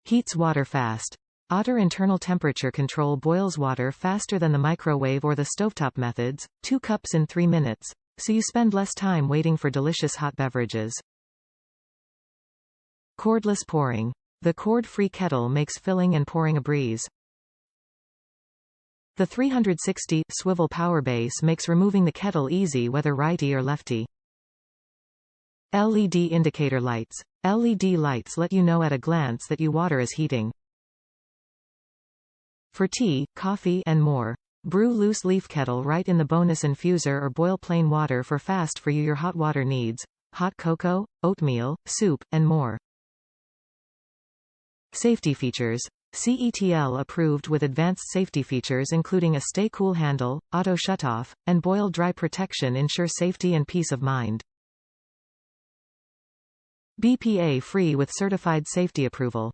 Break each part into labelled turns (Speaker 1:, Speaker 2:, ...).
Speaker 1: Heats water fast. Otter internal temperature control boils water faster than the microwave or the stovetop methods, 2 cups in 3 minutes, so you spend less time waiting for delicious hot beverages. Cordless pouring. The cord-free kettle makes filling and pouring a breeze. The 360 swivel power base makes removing the kettle easy whether righty or lefty. LED indicator lights. LED lights let you know at a glance that your water is heating. For tea, coffee, and more. Brew loose leaf kettle right in the bonus infuser or boil plain water for fast for your hot water needs. Hot cocoa, oatmeal, soup, and more. Safety features. CETL approved with advanced safety features including a stay cool handle, auto-shutoff, and boil dry protection ensure safety and peace of mind. BPA-free with certified safety approval.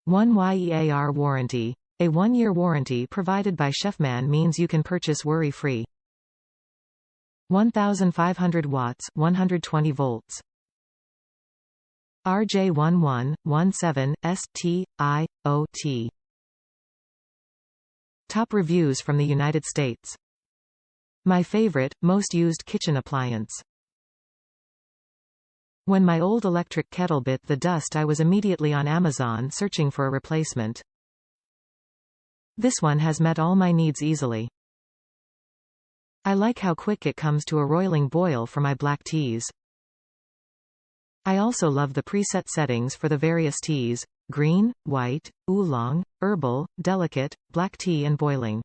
Speaker 1: 1 year warranty. A 1-year warranty provided by Chefman means you can purchase worry-free. 1500 watts, 120 volts. RJ1117STIOT. Top reviews from the United States. My favorite, most used kitchen appliance. When my old electric kettle bit the dust, I was immediately on Amazon searching for a replacement. This one has met all my needs easily. I like how quick it comes to a roiling boil for my black teas. I also love the preset settings for the various teas: green, white, oolong, herbal, delicate, black tea and boiling.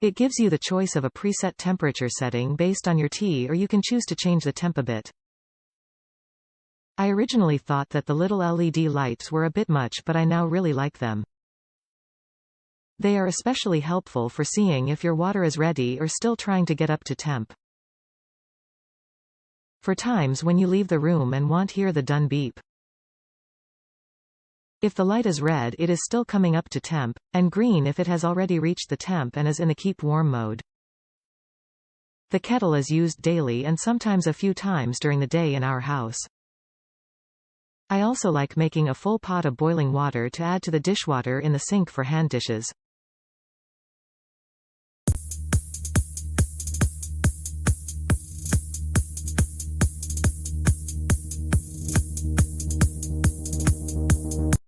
Speaker 1: It gives you the choice of a preset temperature setting based on your tea, or you can choose to change the temp a bit. I originally thought that the little LED lights were a bit much, but I now really like them. They are especially helpful for seeing if your water is ready or still trying to get up to temp. For times when you leave the room and want to hear the done beep. If the light is red, it is still coming up to temp, and green if it has already reached the temp and is in the keep warm mode. The kettle is used daily and sometimes a few times during the day in our house. I also like making a full pot of boiling water to add to the dishwater in the sink for hand dishes.